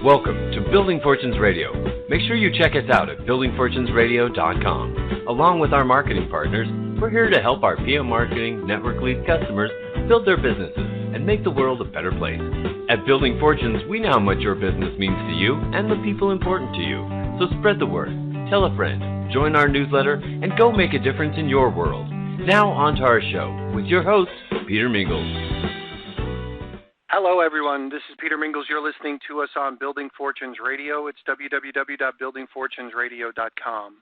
Welcome to Building Fortunes Radio. Make sure you check us out at buildingfortunesradio.com. Along with our marketing partners, we're here to help our PM Marketing Network Lead customers build their businesses and make the world a better place. At Building Fortunes, we know how much your business means to you and the people important to you. So spread the word, tell a friend, join our newsletter, and go make a difference in your world. Now on to our show with your host, Peter Mingils. Hello, everyone. This is Peter Mingils. You're listening to us on Building Fortunes Radio. It's www.buildingfortunesradio.com.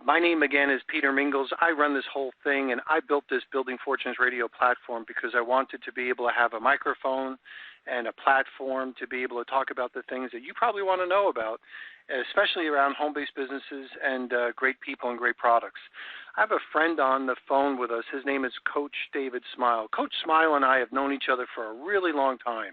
My name, again, is Peter Mingils. I run this whole thing, and I built this Building Fortunes Radio platform because I wanted to be able to have a microphone and a platform to be able to talk about the things that you probably want to know about, especially around home-based businesses and great people and great products. I have a friend on the phone with us. His name is Coach David Smile. Coach Smile and I have known each other for a really long time.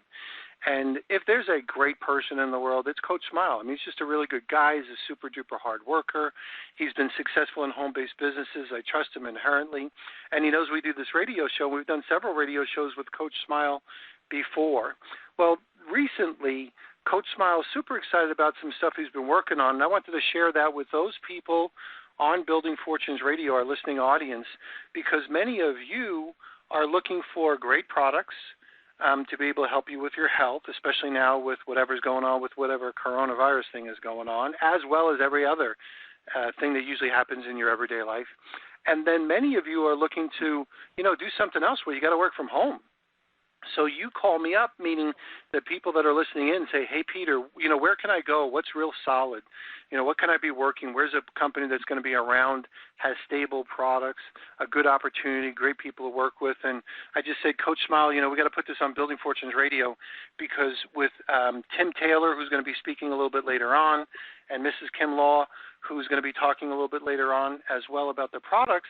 And if there's a great person in the world, it's Coach Smile. I mean, he's just a really good guy. He's a super-duper hard worker. He's been successful in home-based businesses. I trust him inherently. And he knows we do this radio show. We've done several radio shows with Coach Smile before. Well, recently, Coach Smile is super excited about some stuff he's been working on, and I wanted to share that with those people on Building Fortunes Radio, our listening audience, because many of you are looking for great products to be able to help you with your health, especially now with whatever's going on with whatever coronavirus thing is going on, as well as every other thing that usually happens in your everyday life. And then many of you are looking to, do something else where you got to work from home. So you call me up, meaning the people that are listening in say, hey, Peter, where can I go? What's real solid? What can I be working? Where's a company that's going to be around, has stable products, a good opportunity, great people to work with? And I just said, Coach Smile, we got to put this on Building Fortunes Radio because with Tim Taylor, who's going to be speaking a little bit later on, and Mrs. Kim Law, who's going to be talking a little bit later on as well about the products,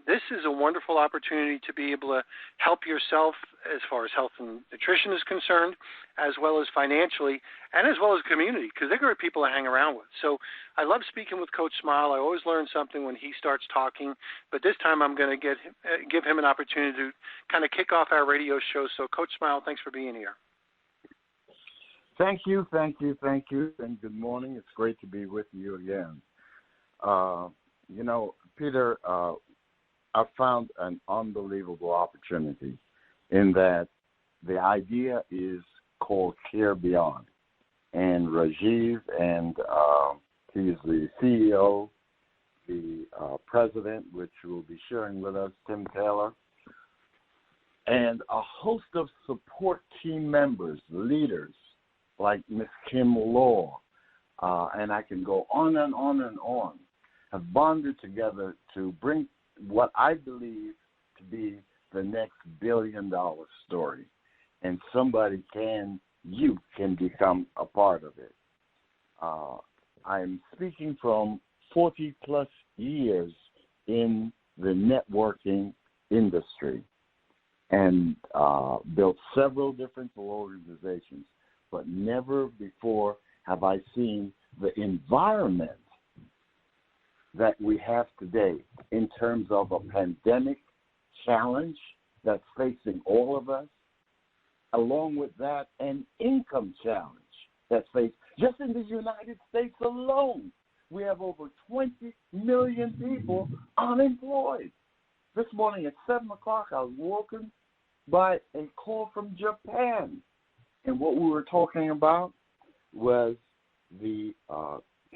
this is a wonderful opportunity to be able to help yourself as far as health and nutrition is concerned, as well as financially, and as well as community, because they're great people to hang around with. So I love speaking with Coach Smile. I always learn something when he starts talking, but this time I'm going to give him an opportunity to kind of kick off our radio show. So, Coach Smile, thanks for being here. Thank you, and good morning. It's great to be with you again. Peter, I found an unbelievable opportunity in that the idea is called Care Beyond. And Rajiv, and he's the CEO, the president, which will be sharing with us, Tim Taylor, and a host of support team members, leaders, like Miss Kim Law, and I can go on and on and on, have bonded together to bring what I believe to be the next billion-dollar story. And you can become a part of it. I am speaking from 40-plus years in the networking industry and built several different organizations. But never before have I seen the environment that we have today in terms of a pandemic challenge that's facing all of us, along with that, an income challenge that's faced. Just in the United States alone, we have over 20 million people unemployed. This morning at 7 o'clock, I was woken by a call from Japan. And what we were talking about was the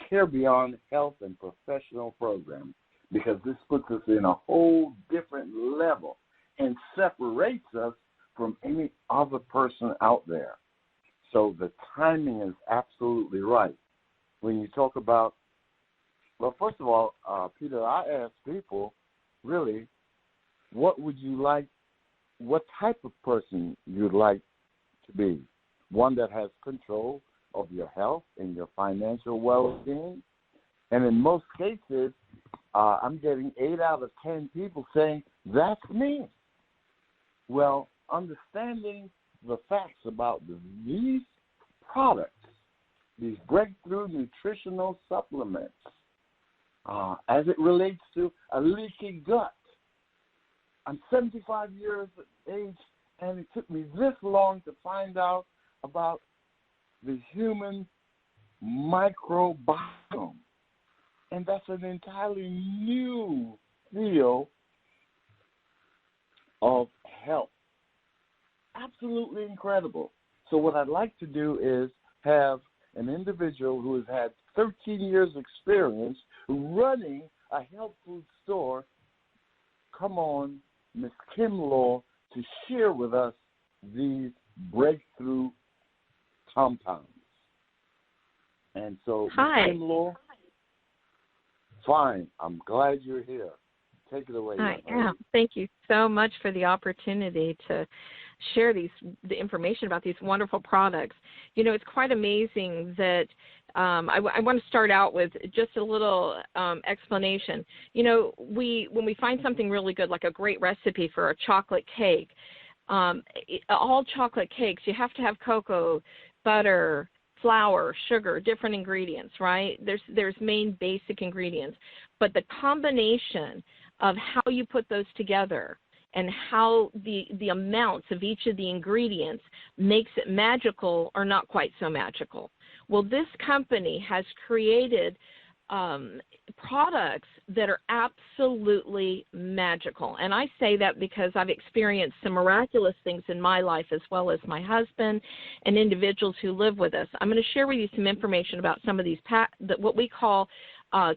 Care Beyond Health and Professional Program, because this puts us in a whole different level and separates us from any other person out there. So the timing is absolutely right. When you talk about, well, first of all, Peter, I ask people, really, what type of person you'd like to be? One that has control of your health and your financial well-being. And in most cases, I'm getting 8 out of 10 people saying, that's me. Well, understanding the facts about these products, these breakthrough nutritional supplements, as it relates to a leaky gut. I'm 75 years of age, and it took me this long to find out about the human microbiome. And that's an entirely new field of health. Absolutely incredible. So what I'd like to do is have an individual who has had 13 years experience running a health food store come on, Ms. Kim Law, to share with us these breakthrough compounds. And so, Hi. Ms. Kim Law, fine. I'm glad you're here. Take it away. I am. Thank you so much for the opportunity to share the information about these wonderful products. You know, it's quite amazing that I want to start out with just a little explanation. You know, when we find something really good, like a great recipe for a chocolate cake, all chocolate cakes, you have to have cocoa, butter, flour, sugar, different ingredients, right? There's main basic ingredients, but the combination of how you put those together and how the amounts of each of the ingredients makes it magical or not quite so magical. Well, this company has created products that are absolutely magical. And I say that because I've experienced some miraculous things in my life, as well as my husband and individuals who live with us. I'm going to share with you some information about some of these, what we call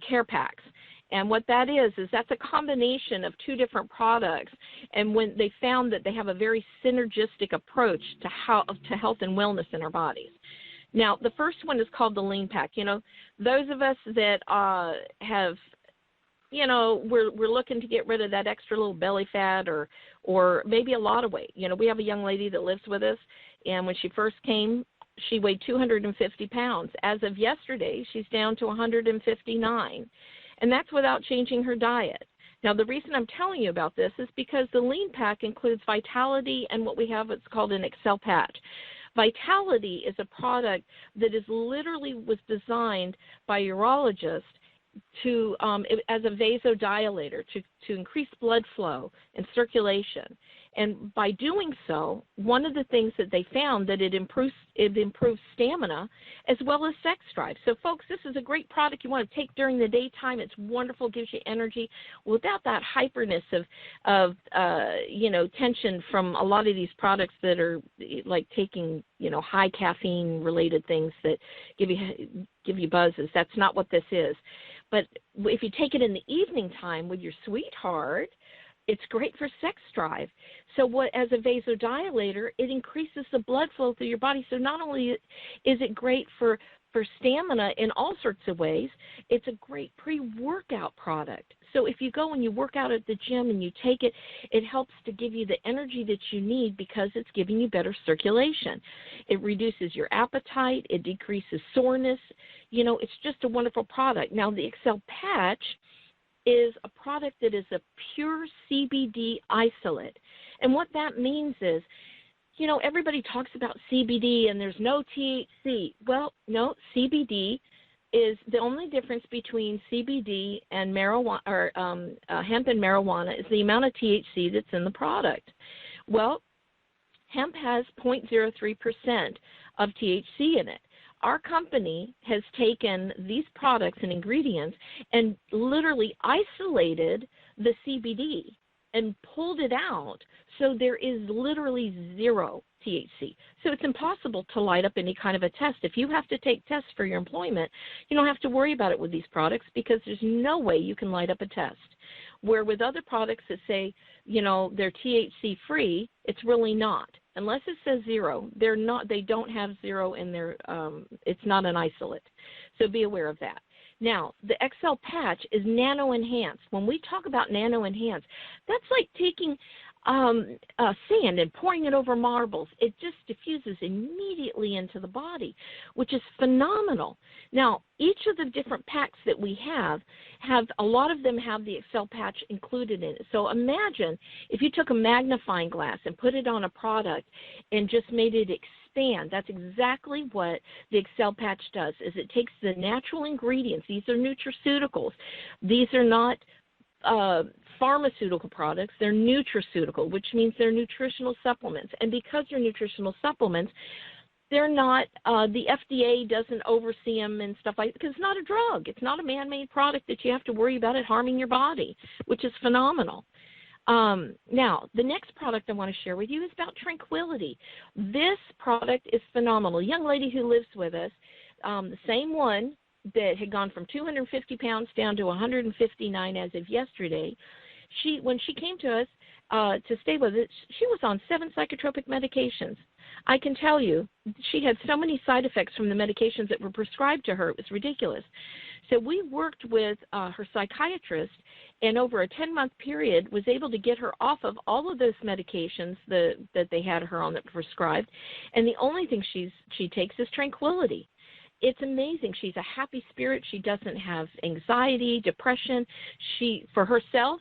care packs. And what that is that's a combination of two different products. And when they found that they have a very synergistic approach to health and wellness in our bodies. Now, the first one is called the Lean Pack. You know, those of us that have, you know, we're looking to get rid of that extra little belly fat or maybe a lot of weight. You know, we have a young lady that lives with us, and when she first came, she weighed 250 pounds. As of yesterday, she's down to 159, and that's without changing her diet. Now, the reason I'm telling you about this is because the Lean Pack includes Vitality and what we have, it's called an Excel Patch. Vitality is a product that was designed by urologists to as a vasodilator to increase blood flow and circulation. And by doing so, one of the things that they found that it improves stamina as well as sex drive. So, folks, this is a great product you want to take during the daytime. It's wonderful, gives you energy without that hyperness of tension from a lot of these products that are like taking, high caffeine related things that give you buzzes. That's not what this is. But if you take it in the evening time with your sweetheart, it's great for sex drive. So as a vasodilator, it increases the blood flow through your body. So not only is it great for stamina in all sorts of ways, it's a great pre-workout product. So if you go and you work out at the gym and you take it, it helps to give you the energy that you need because it's giving you better circulation. It reduces your appetite. It decreases soreness. It's just a wonderful product. Now, the Excel Patch is a product that is a pure CBD isolate. And what that means is, everybody talks about CBD and there's no THC. Well, no, CBD is the only difference between CBD and marijuana or hemp and marijuana is the amount of THC that's in the product. Well, hemp has 0.03% of THC in it. Our company has taken these products and ingredients and literally isolated the CBD and pulled it out so there is literally zero THC. So it's impossible to light up any kind of a test. If you have to take tests for your employment, you don't have to worry about it with these products because there's no way you can light up a test. Where with other products that say, they're THC free, it's really not. Unless it says zero, they don't have zero in their, it's not an isolate. So be aware of that. Now, the Excel Patch is nano-enhanced. When we talk about nano-enhanced, that's like taking sand and pouring it over marbles. It just diffuses immediately into the body, which is phenomenal. Now, each of the different packs that we have a lot of them have the Excel Patch included in it. So imagine if you took a magnifying glass and put it on a product and just made it expand. That's exactly what the Excel Patch does, is it takes the natural ingredients. These are nutraceuticals. These are not pharmaceutical products. They're nutraceutical, which means they're nutritional supplements. And because they're nutritional supplements, They're not, the FDA doesn't oversee them and stuff like that because it's not a drug. It's not a man-made product that you have to worry about it harming your body, which is phenomenal. Now, the next product I want to share with you is about Tranquility. This product is phenomenal. A young lady who lives with us, the same one that had gone from 250 pounds down to 159 as of yesterday, when she came to us to stay with us, she was on 7 psychotropic medications. I can tell you, she had so many side effects from the medications that were prescribed to her, it was ridiculous. So we worked with her psychiatrist, and over a 10-month period was able to get her off of all of those medications that they had her on that prescribed, and the only thing she takes is Tranquility. It's amazing. She's a happy spirit. She doesn't have anxiety, depression. For herself,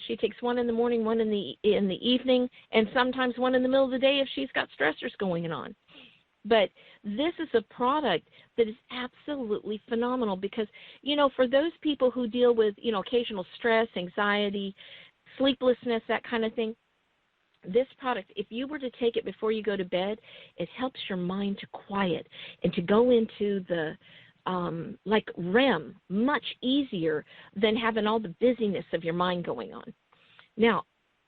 she takes one in the morning, one in the evening, and sometimes one in the middle of the day if she's got stressors going on. But this is a product that is absolutely phenomenal because, for those people who deal with, occasional stress, anxiety, sleeplessness, that kind of thing, this product, if you were to take it before you go to bed, it helps your mind to quiet and to go into the like REM much easier than having all the busyness of your mind going on. Now,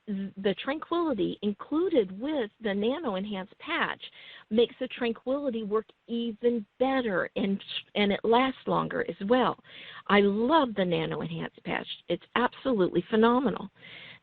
the Tranquility included with the Nano Enhanced Patch makes the Tranquility work even better and it lasts longer as well. I love the Nano Enhanced Patch. It's absolutely phenomenal.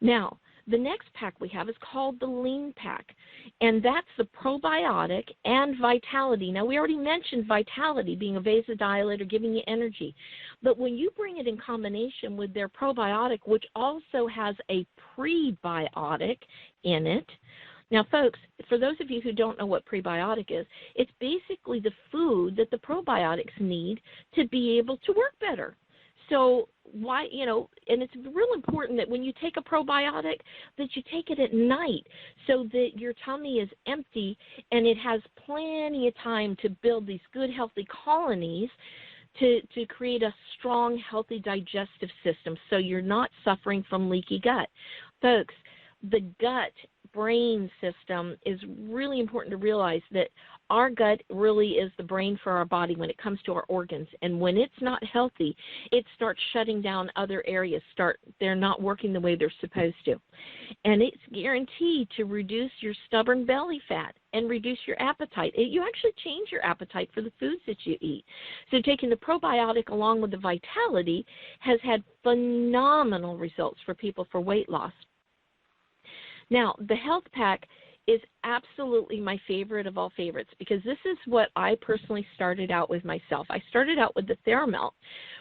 Now, the next pack we have is called the Lean Pack, and that's the probiotic and vitality. Now, we already mentioned vitality being a vasodilator, giving you energy, but when you bring it in combination with their probiotic, which also has a prebiotic in it. Now, folks, for those of you who don't know what prebiotic is, it's basically the food that the probiotics need to be able to work better. So why, and it's real important that when you take a probiotic that you take it at night so that your tummy is empty and it has plenty of time to build these good, healthy colonies to create a strong, healthy digestive system so you're not suffering from leaky gut. Folks, the gut-brain system is really important to realize that our gut really is the brain for our body when it comes to our organs. And when it's not healthy, it starts shutting down other areas. They're not working the way they're supposed to. And it's guaranteed to reduce your stubborn belly fat and reduce your appetite. You actually change your appetite for the foods that you eat. So taking the probiotic along with the vitality has had phenomenal results for people for weight loss. Now, the Health Pack is absolutely my favorite of all favorites because this is what I personally started out with myself. I started out with the Theramelt,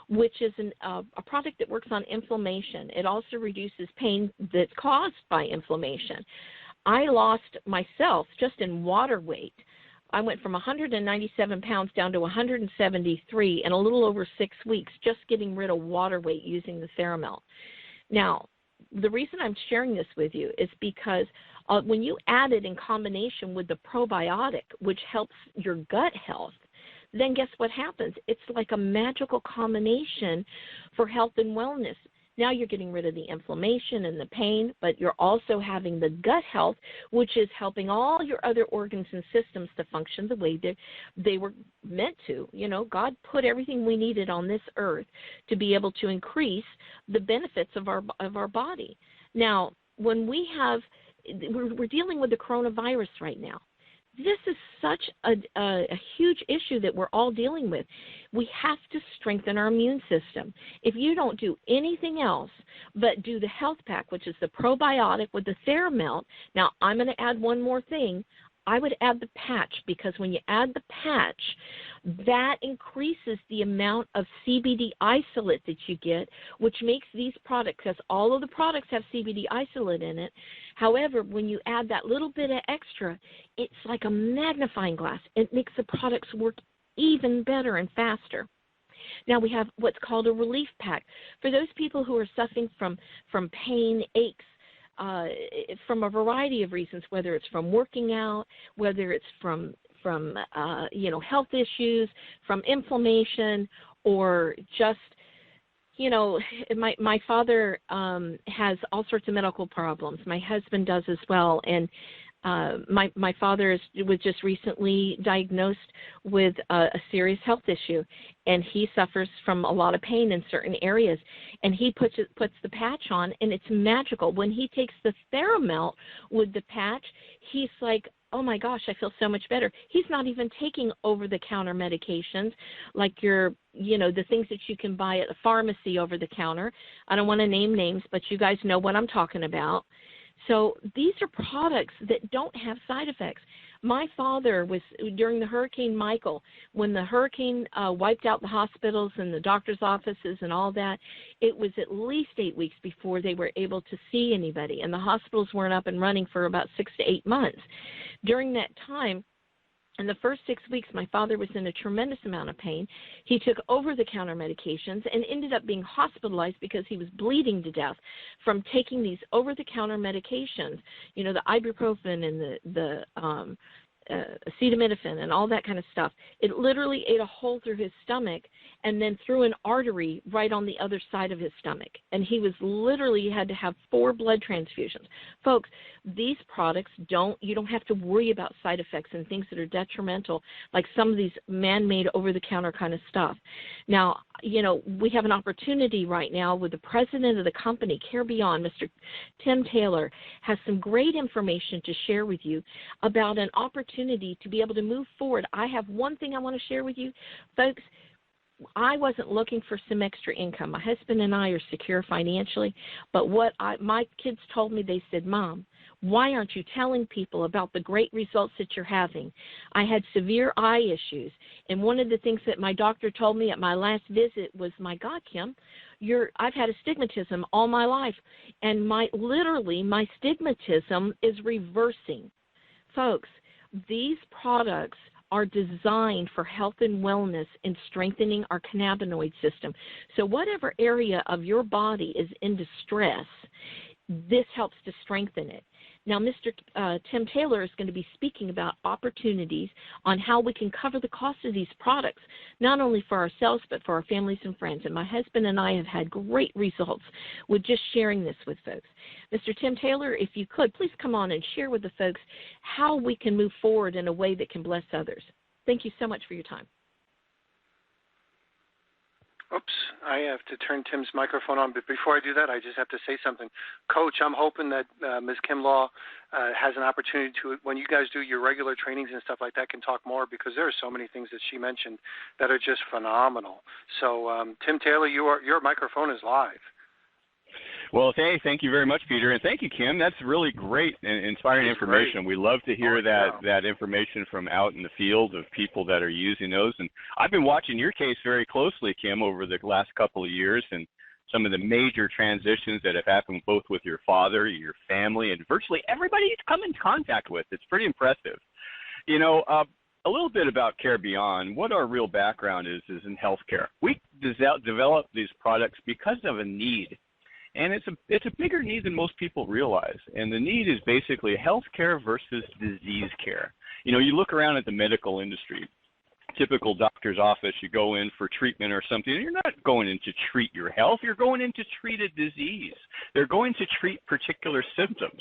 which is a product that works on inflammation. It also reduces pain that's caused by inflammation. I lost myself just in water weight. I went from 197 pounds down to 173 in a little over 6 weeks just getting rid of water weight using the Theramelt. Now, the reason I'm sharing this with you is because when you add it in combination with the probiotic, which helps your gut health, then guess what happens? It's like a magical combination for health and wellness. Now you're getting rid of the inflammation and the pain, but you're also having the gut health, which is helping all your other organs and systems to function the way they were meant to. God put everything we needed on this earth to be able to increase the benefits of our body. Now, when we're dealing with the coronavirus right now. This is such a huge issue that we're all dealing with. We have to strengthen our immune system. If you don't do anything else but do the Health Pack, which is the probiotic with the Theramelt, now I'm going to add one more thing. I would add the patch because when you add the patch, that increases the amount of CBD isolate that you get, which makes these products, because all of the products have CBD isolate in it. However, when you add that little bit of extra, it's like a magnifying glass. It makes the products work even better and faster. Now we have what's called a relief pack. For those people who are suffering from pain, aches, from a variety of reasons, whether it's from working out, whether it's from health issues, from inflammation, or just, my father has all sorts of medical problems. My husband does as well, and My father was just recently diagnosed with a serious health issue, and he suffers from a lot of pain in certain areas. And he puts the patch on, and it's magical. When he takes the Theramelt with the patch, he's like, oh my gosh, I feel so much better. He's not even taking over-the-counter medications like the things that you can buy at a pharmacy over the counter. I don't want to name names, but you guys know what I'm talking about. So these are products that don't have side effects. My father was, during the Hurricane Michael, when the hurricane wiped out the hospitals and the doctor's offices and all that, it was at least 8 weeks before they were able to see anybody, and the hospitals weren't up and running for about 6 to 8 months. During that time, in the first 6 weeks, my father was in a tremendous amount of pain. He took over-the-counter medications and ended up being hospitalized because he was bleeding to death from taking these over-the-counter medications, the ibuprofen and the acetaminophen and all that kind of stuff. It literally ate a hole through his stomach and then through an artery right on the other side of his stomach. And he was literally had to have 4 blood transfusions. Folks, these products you don't have to worry about side effects and things that are detrimental like some of these man-made over-the-counter kind of stuff. Now, we have an opportunity right now with the president of the company, Care Beyond, Mr. Tim Taylor, has some great information to share with you about an opportunity to be able to move forward. I have one thing I want to share with you, folks. I wasn't looking for some extra income. My husband and I are secure financially, but my kids told me, they said, Mom, why aren't you telling people about the great results that you're having? I had severe eye issues, and one of the things that my doctor told me at my last visit was, my God, Kim, I've had astigmatism all my life, and my astigmatism is reversing. Folks, these products are designed for health and wellness and strengthening our cannabinoid system. So whatever area of your body is in distress, this helps to strengthen it. Now, Mr. Tim Taylor is going to be speaking about opportunities on how we can cover the cost of these products, not only for ourselves but for our families and friends. And my husband and I have had great results with just sharing this with folks. Mr. Tim Taylor, if you could, please come on and share with the folks how we can move forward in a way that can bless others. Thank you so much for your time. Oops, I have to turn Tim's microphone on, but before I do that, I just have to say something. Coach, I'm hoping that Ms. Kim Law has an opportunity to, when you guys do your regular trainings and stuff like that, can talk more, because there are so many things that she mentioned that are just phenomenal. So, Tim Taylor, your microphone is live. Well, thank you very much, Peter, and thank you, Kim. That's really great and inspiring information. We love to hear that information from out in the field of people that are using those. And I've been watching your case very closely, Kim, over the last couple of years, and some of the major transitions that have happened both with your father, your family, and virtually everybody you come in contact with. It's pretty impressive. A little bit about Care Beyond. What our real background is in healthcare. We develop these products because of a need. And it's a bigger need than most people realize. And the need is basically healthcare versus disease care. You look around at the medical industry, typical doctor's office, you go in for treatment or something, and you're not going in to treat your health, you're going in to treat a disease. They're going to treat particular symptoms.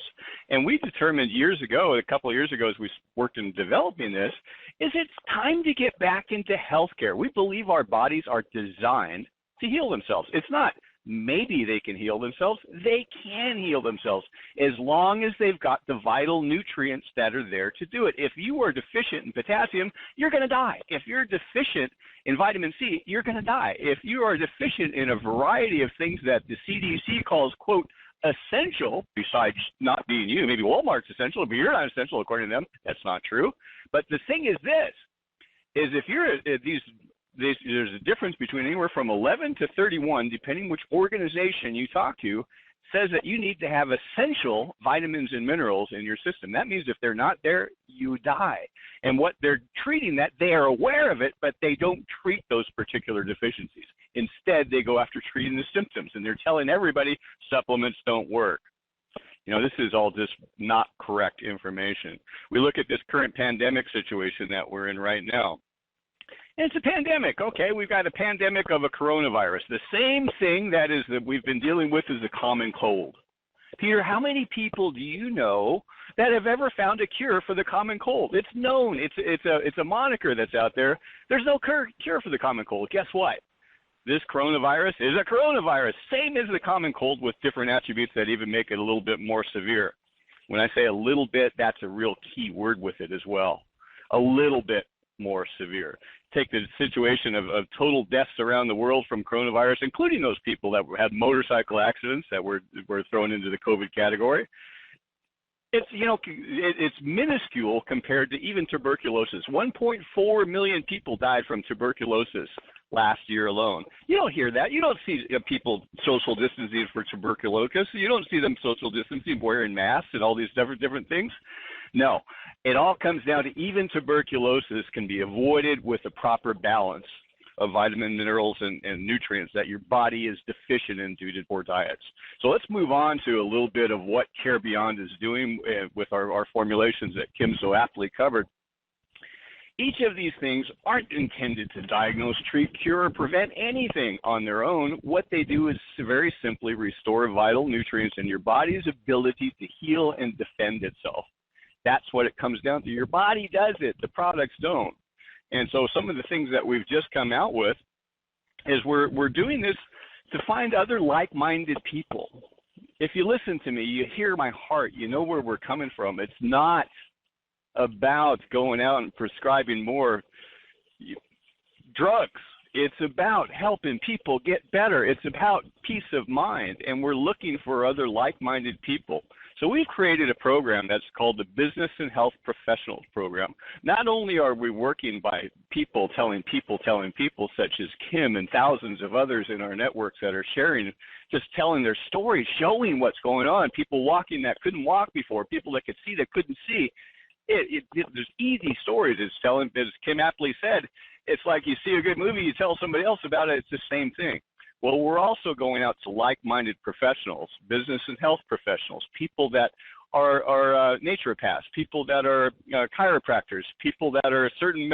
And we determined a couple of years ago, as we worked in developing this, is it's time to get back into healthcare. We believe our bodies are designed to heal themselves. It's not maybe they can heal themselves. They can heal themselves as long as they've got the vital nutrients that are there to do it. If you are deficient in potassium, you're going to die. If you're deficient in vitamin C, you're going to die. If you are deficient in a variety of things that the CDC calls, quote, essential, besides not being you, maybe Walmart's essential, but you're not essential according to them. That's not true. But the thing is if you're at there's a difference between anywhere from 11 to 31, depending which organization you talk to, says that you need to have essential vitamins and minerals in your system. That means if they're not there, you die. And what they're treating, that they are aware of it, but they don't treat those particular deficiencies. Instead, they go after treating the symptoms, and they're telling everybody supplements don't work. This is all just not correct information. We look at this current pandemic situation that we're in right now. It's a pandemic. Okay, we've got a pandemic of a coronavirus. The same thing that we've been dealing with is a common cold. Peter, how many people do you know that have ever found a cure for the common cold? It's known. It's a moniker that's out there. There's no cure for the common cold. Guess what? This coronavirus is a coronavirus, same as the common cold, with different attributes that even make it a little bit more severe. When I say a little bit, that's a real key word with it as well. A little bit more severe. Take the situation of total deaths around the world from coronavirus, including those people that had motorcycle accidents that were thrown into the COVID category. It's minuscule compared to even tuberculosis. 1.4 million people died from tuberculosis last year alone. You don't hear that. You don't see people social distancing for tuberculosis. You don't see them social distancing, wearing masks and all these different things. No, it all comes down to even tuberculosis can be avoided with a proper balance of vitamin, minerals, and nutrients that your body is deficient in due to poor diets. So let's move on to a little bit of what Care Beyond is doing with our formulations that Kim so aptly covered. Each of these things aren't intended to diagnose, treat, cure, or prevent anything on their own. What they do is very simply restore vital nutrients in your body's ability to heal and defend itself. That's what it comes down to. Your body does it. The products don't. And so some of the things that we've just come out with is we're doing this to find other like-minded people. If you listen to me, you hear my heart, you know where we're coming from. It's not about going out and prescribing more drugs. It's about helping people get better. It's about peace of mind, and we're looking for other like-minded people. So we've created a program that's called the Business and Health Professionals Program. Not only are we working by people telling people, such as Kim and thousands of others in our networks that are sharing, just telling their stories, showing what's going on, people walking that couldn't walk before, people that could see that couldn't see. There's easy stories. It's telling, as Kim aptly said, it's like you see a good movie, you tell somebody else about it, it's the same thing. Well, we're also going out to like-minded professionals, business and health professionals, people that are naturopaths, people that are chiropractors, people that are certain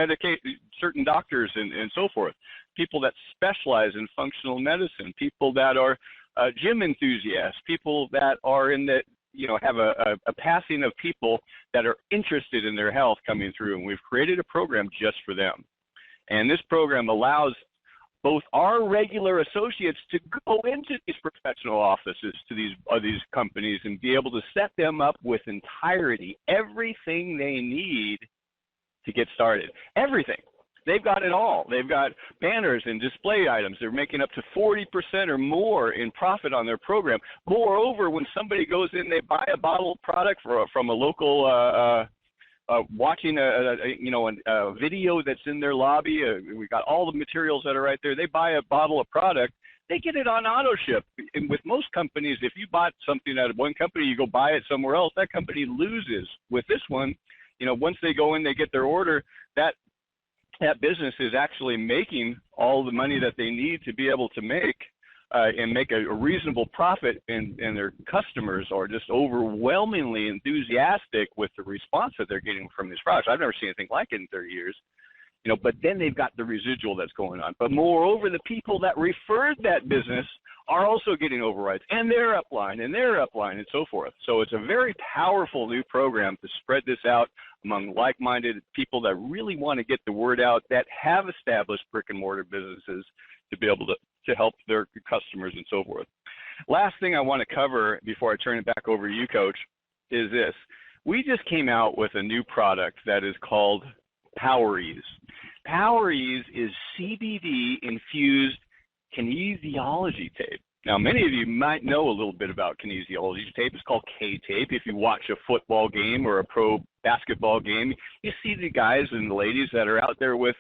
doctors and so forth, people that specialize in functional medicine, people that are gym enthusiasts, people that are in the have a passing of people that are interested in their health coming through, and we've created a program just for them. And this program allows both our regular associates to go into these professional offices to these companies and be able to set them up with entirety, everything they need to get started. Everything. They've got it all. They've got banners and display items. They're making up to 40% or more in profit on their program. Moreover, when somebody goes in, they buy a bottle of product from a local watching a video that's in their lobby. We got all the materials that are right there. They buy a bottle of product. They get it on auto ship. And with most companies, if you bought something at one company, you go buy it somewhere else, that company loses. With this one, once they go in, they get their order, that business is actually making all the money that they need to be able to make and make a reasonable profit, and their customers are just overwhelmingly enthusiastic with the response that they're getting from these products. I've never seen anything like it in 30 years. But then they've got the residual that's going on. But moreover, the people that referred that business are also getting overrides, and their upline, and so forth. So it's a very powerful new program to spread this out among like-minded people that really want to get the word out, that have established brick-and-mortar businesses to be able to help their customers and so forth. Last thing I want to cover before I turn it back over to you, Coach, is this. We just came out with a new product that is called PowerEase. PowerEase is CBD-infused kinesiology tape. Now, many of you might know a little bit about kinesiology tape. It's called K-tape. If you watch a football game or a pro basketball game, you see the guys and the ladies that are out there with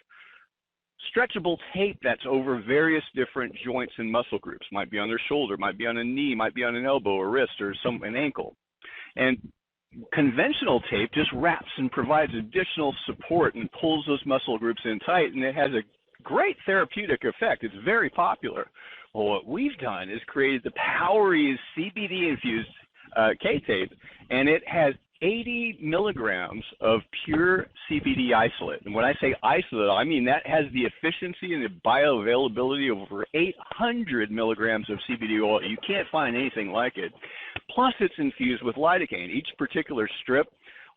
stretchable tape that's over various different joints and muscle groups. Might be on their shoulder, might be on a knee, might be on an elbow or wrist or an ankle. And conventional tape just wraps and provides additional support and pulls those muscle groups in tight, and it has a great therapeutic effect. It's very popular. Well, what we've done is created the PowerEase CBD-infused K-tape, and it has 80 milligrams of pure CBD isolate. And when I say isolate, I mean that has the efficiency and the bioavailability of over 800 milligrams of CBD oil. You can't find anything like it. Plus, it's infused with lidocaine. Each particular strip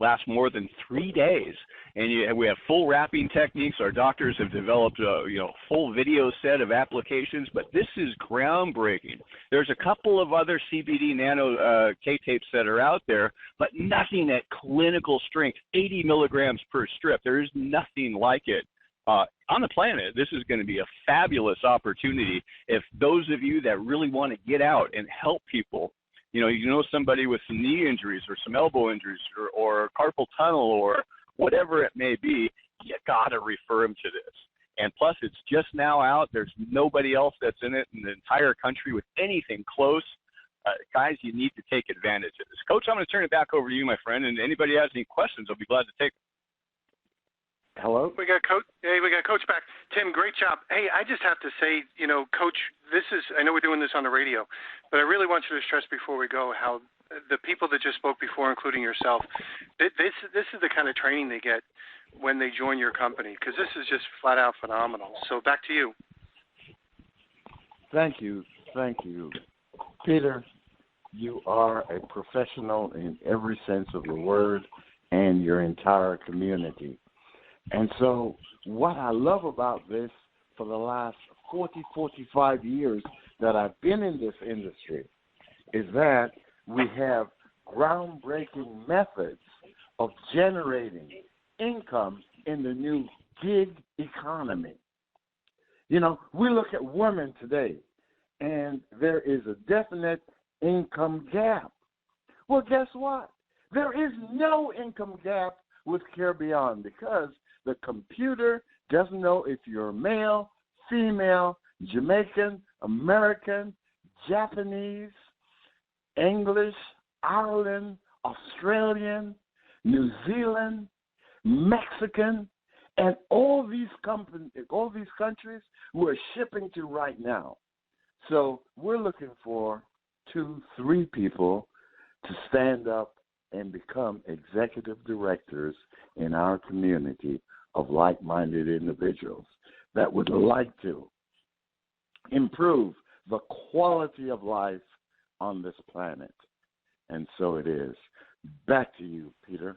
lasts more than 3 days. And we have full wrapping techniques. Our doctors have developed a full video set of applications, but this is groundbreaking. There's a couple of other CBD nano K-tapes that are out there, but nothing at clinical strength, 80 milligrams per strip. There is nothing like it on the planet. This is going to be a fabulous opportunity if those of you that really want to get out and help people, you know somebody with some knee injuries or some elbow injuries or carpal tunnel or whatever it may be, you got to refer them to this. And plus, it's just now out. There's nobody else that's in it in the entire country with anything close. Guys, you need to take advantage of this. Coach, I'm going to turn it back over to you, my friend. And anybody has any questions, I'll be glad to take them. Hello? We got Coach. Hey, we got Coach back. Tim, great job. Hey, I just have to say, Coach, I know we're doing this on the radio, but I really want you to stress before we go how the people that just spoke before, including yourself, this is the kind of training they get when they join your company, because this is just flat out phenomenal. So back to you. Thank you. Peter, you are a professional in every sense of the word and your entire community. And so what I love about this for the last 45 years that I've been in this industry is that we have groundbreaking methods of generating income in the new gig economy. We look at women today, and there is a definite income gap. Well, guess what? There is no income gap with Care Beyond because the computer doesn't know if you're male, female, Jamaican, American, Japanese, English, Ireland, Australian, New Zealand, Mexican, and all these countries we're shipping to right now. So we're looking for 2-3 people to stand up and become executive directors in our community of like-minded individuals that would like to improve the quality of life on this planet. And so it is. Back to you, Peter.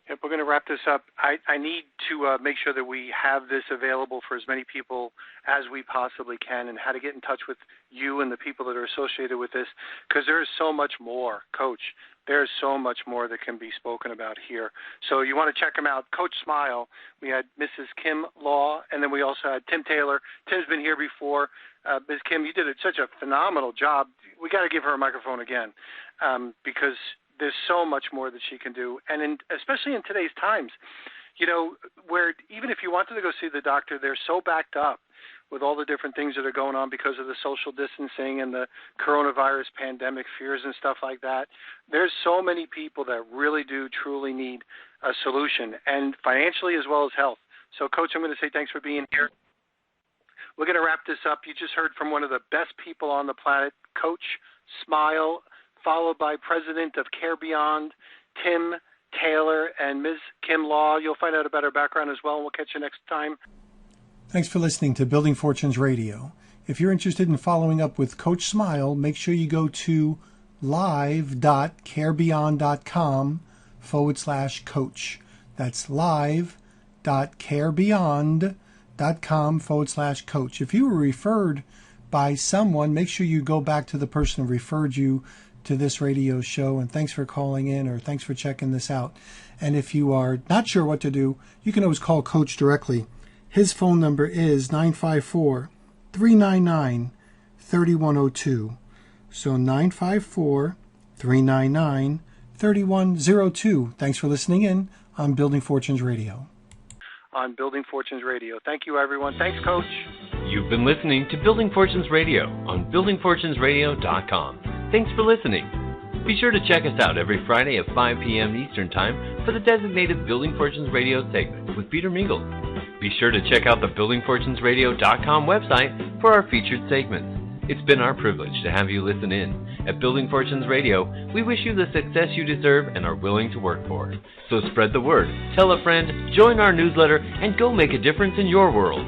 Yep, we're going to wrap this up. I need to make sure that we have this available for as many people as we possibly can, and how to get in touch with you and the people that are associated with this, because there is so much more, Coach. There's so much more that can be spoken about here. So you want to check them out. Coach Smile. We had Mrs. Kim Law, and then we also had Tim Taylor. Tim's been here before. Ms. Kim, you did such a phenomenal job. We got to give her a microphone again because there's so much more that she can do, and especially in today's times, where even if you wanted to go see the doctor, they're so backed up with all the different things that are going on because of the social distancing and the coronavirus pandemic fears and stuff like that. There's so many people that really do truly need a solution, and financially as well as health. So, Coach, I'm going to say thanks for being here. We're going to wrap this up. You just heard from one of the best people on the planet, Coach Smile, followed by President of Care Beyond, Tim Taylor, and Ms. Kim Law. You'll find out about her background as well, and we'll catch you next time. Thanks for listening to Building Fortunes Radio. If you're interested in following up with Coach Smile, make sure you go to live.carebeyond.com/coach. That's live.carebeyond.com/coach. If you were referred by someone, make sure you go back to the person who referred you to this radio show, and thanks for calling in, or thanks for checking this out. And if you are not sure what to do, you can always call Coach directly. His phone number is 954-399-3102. So 954-399-3102. Thanks for listening in on Building Fortunes Radio. On Building Fortunes Radio. Thank you, everyone. Thanks, Coach. You've been listening to Building Fortunes Radio on buildingfortunesradio.com. Thanks for listening. Be sure to check us out every Friday at 5 p.m. Eastern Time for the designated Building Fortunes Radio segment with Peter Mingils. Be sure to check out the buildingfortunesradio.com website for our featured segments. It's been our privilege to have you listen in. At Building Fortunes Radio, we wish you the success you deserve and are willing to work for. So spread the word, tell a friend, join our newsletter, and go make a difference in your world.